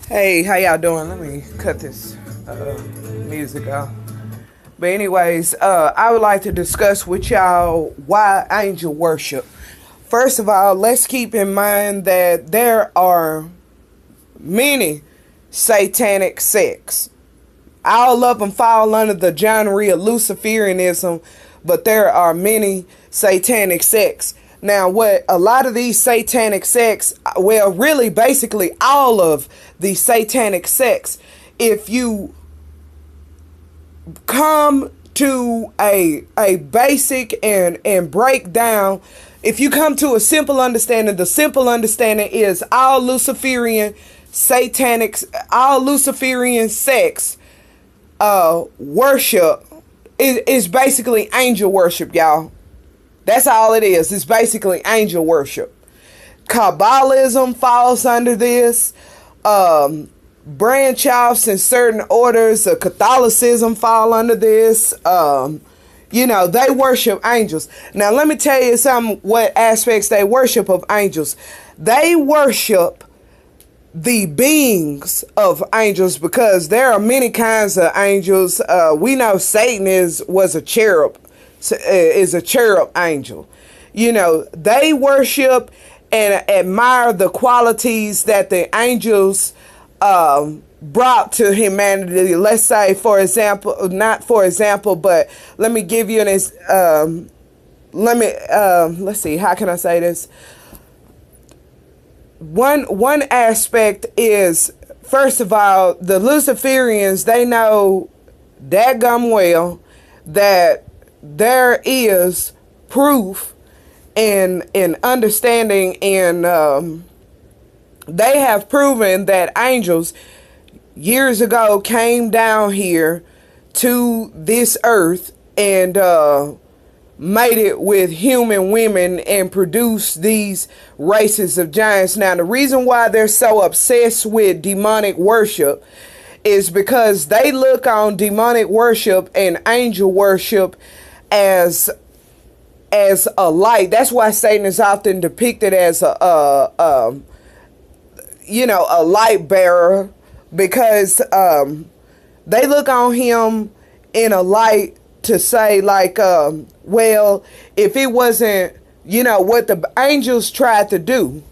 Hey, how y'all doing? Let me cut this music off. But anyways, I would like to discuss with y'all why angel worship. First of all, let's keep in mind that there are many satanic sects. All of them fall under the genre of Luciferianism, but there are many satanic sects. Now, what a lot of these satanic sects, well, really, basically all of the satanic sects, if you come to a basic and break down, if you come to a simple understanding, the simple understanding is all Luciferian sects worship is basically angel worship, y'all. That's all it is. It's basically angel worship. Kabbalism falls under this. Branch offs in certain orders of Catholicism fall under this. They worship angels. Now, let me tell you what aspects they worship of angels. They worship the beings of angels, because there are many kinds of angels. We know Satan was a cherub. Is a cherub angel. They worship and admire the qualities that the angels brought to humanity. Let's say, for example, but let me give you let's see, how can I say this? One aspect is, first of all, the Luciferians, they know dadgum well that there is proof and understanding, and they have proven that angels years ago came down here to this earth and made it with human women and produced these races of giants. Now, the reason why they're so obsessed with demonic worship is because they look on demonic worship and angel worship as a light. That's why Satan is often depicted as a light bearer, because they look on him in a light to say, like, well, if it wasn't, what the angels tried to do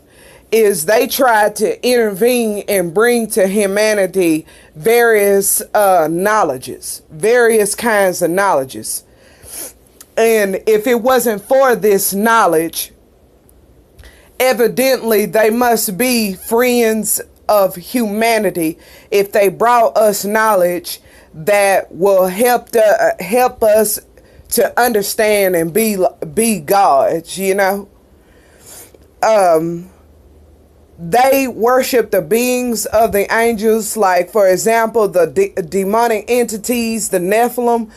is they tried to intervene and bring to humanity various various kinds of knowledges. And if it wasn't for this knowledge, evidently they must be friends of humanity if they brought us knowledge that will help us to understand and be gods, They worship the beings of the angels, like, for example, the demonic entities, the nephilim.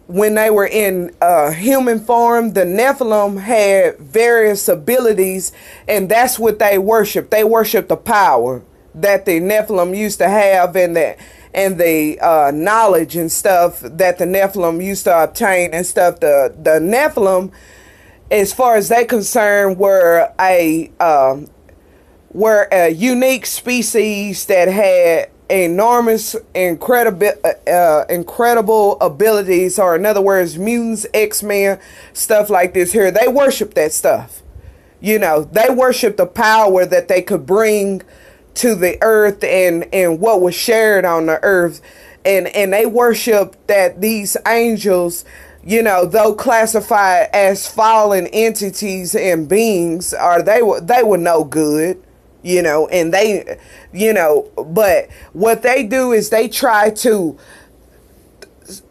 When they were in human form, the nephilim had various abilities, and that's what they worship. They worship the power that the nephilim used to have, and the knowledge and stuff that the nephilim used to obtain and stuff. The nephilim, as far as they're concerned, were a unique species that had enormous, incredible abilities, or in other words, mutants, X-Men, stuff like this here. They worship that stuff. They worship the power that they could bring to the earth and what was shared on the earth. And they worship that these angels, though classified as fallen entities and beings, they were no good. And they, but what they do is they try to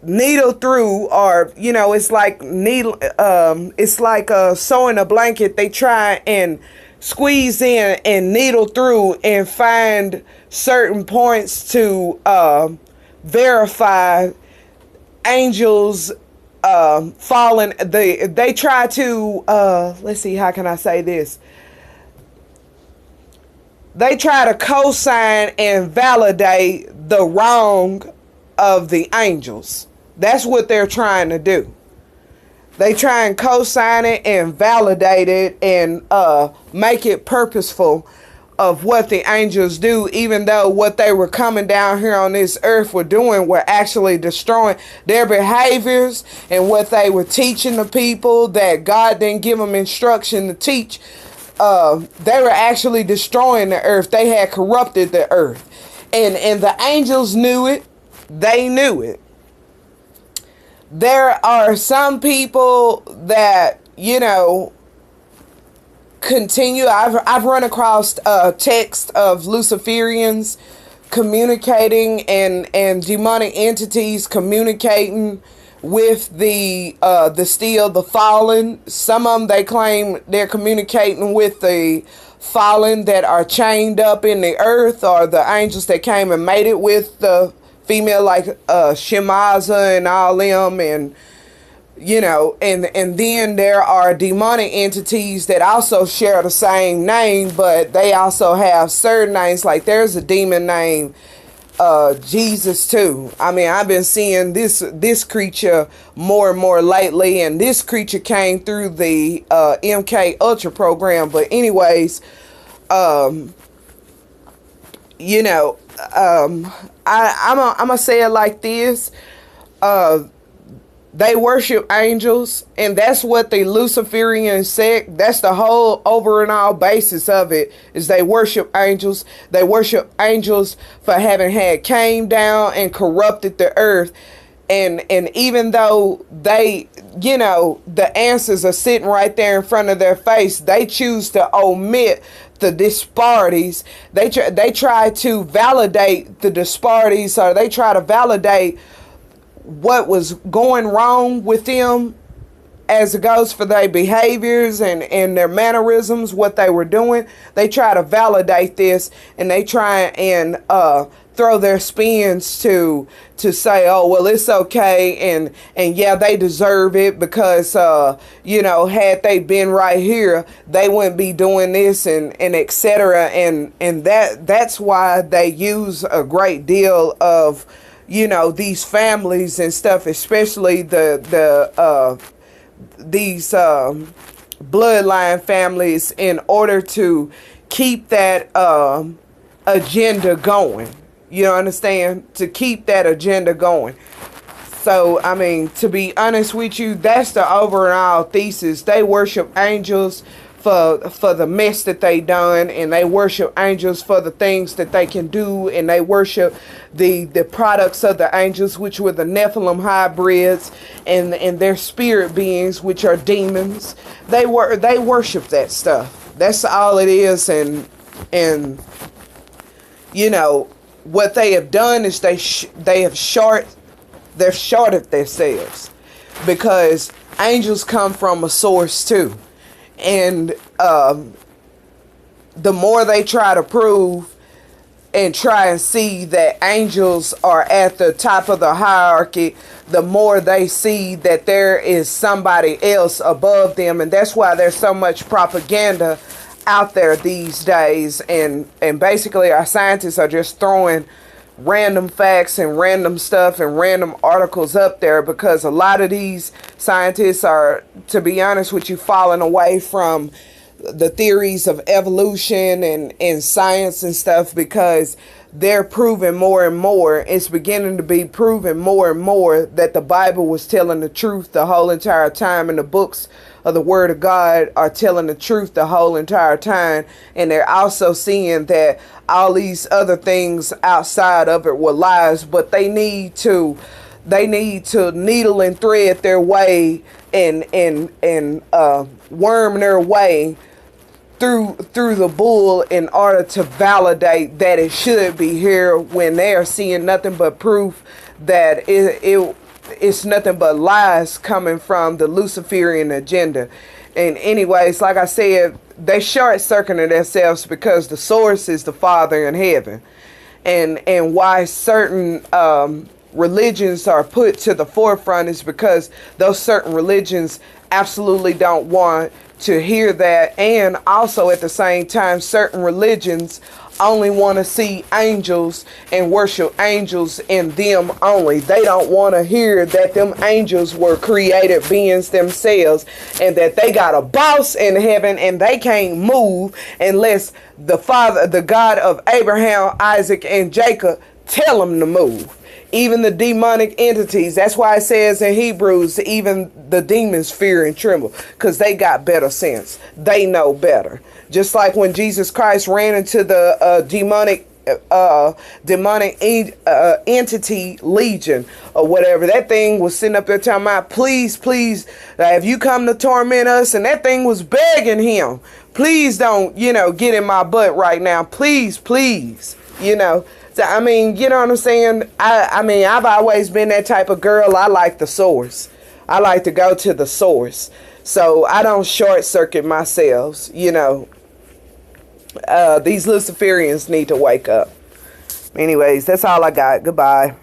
needle through, or, it's like sewing a blanket. They try and squeeze in and needle through and find certain points to verify angels fallen. They try to, let's see, how can I say this? They try to co-sign and validate the wrong of the angels. That's what they're trying to do. They try and co-sign it and validate it and make it purposeful of what the angels do, even though what they were coming down here on this earth were doing were actually destroying their behaviors and what they were teaching the people that God didn't give them instruction to teach. They were actually destroying the earth. They had corrupted the earth. And the angels knew it. They knew it. There are some people that, continue. I've run across text of Luciferians communicating and demonic entities communicating with the fallen. Some of them, they claim they're communicating with the fallen that are chained up in the earth, or the angels that came and made it with the female, like Shemaza and all them, and and then there are demonic entities that also share the same name, but they also have certain names. Like there's a demon named Jesus too. I mean, I've been seeing this creature more and more lately, and this creature came through the MK Ultra program. But anyways, I'm gonna say it like this. They worship angels, and that's what the Luciferian sect, that's the whole over and all basis of it, is they worship angels. They worship angels for having had came down and corrupted the earth. And even though they, the answers are sitting right there in front of their face, they choose to omit the disparities. They try to validate the disparities, or they try to validate what was going wrong with them as it goes for their behaviors and their mannerisms, what they were doing. They try to validate this, and they try and throw their spins to say, oh, well, it's okay, and yeah, they deserve it because had they been right here, they wouldn't be doing this, and etc. And that's why they use a great deal of these families and stuff, especially these bloodline families, in order to keep that agenda going. You understand? To keep that agenda going. So, I mean, to be honest with you, that's the overall thesis. They worship angels for the mess that they done, and they worship angels for the things that they can do, and they worship the products of the angels, which were the nephilim hybrids, and their spirit beings, which are demons. They worship that stuff. That's all it is. And what they have done is they've shorted themselves, because angels come from a source too. And the more they try to prove and try and see that angels are at the top of the hierarchy, the more they see that there is somebody else above them. And that's why there's so much propaganda out there these days. And basically our scientists are just throwing random facts and random stuff and random articles up there, because a lot of these scientists are, to be honest with you, falling away from the theories of evolution and science and stuff, because they're proving more and more, it's beginning to be proven more and more, that the Bible was telling the truth the whole entire time, and the books of the Word of God are telling the truth the whole entire time. And they're also seeing that all these other things outside of it were lies, but they need to needle and thread their way and worm their way through the bull in order to validate that it should be here, when they are seeing nothing but proof that it's nothing but lies coming from the Luciferian agenda. And anyways, like I said, they short-circuiting themselves, because the source is the Father in heaven. And why certain religions are put to the forefront is because those certain religions absolutely don't want to hear that. And also at the same time, certain religions only want to see angels and worship angels in them only. They don't want to hear that them angels were created beings themselves, and that they got a boss in heaven and they can't move unless the Father, the God of Abraham, Isaac, and Jacob tell them to move. Even the demonic entities, that's why it says in Hebrews, even the demons fear and tremble, because they got better sense. They know better. Just like when Jesus Christ ran into the demonic entity legion or whatever, that thing was sitting up there talking about, please, please, have you come to torment us? And that thing was begging him, please don't, get in my butt right now. Please, please, So, I mean, you know what I'm saying? I mean, I've always been that type of girl. I like the source. I like to go to the source. So I don't short circuit myself, These Luciferians need to wake up. Anyways, that's all I got. Goodbye.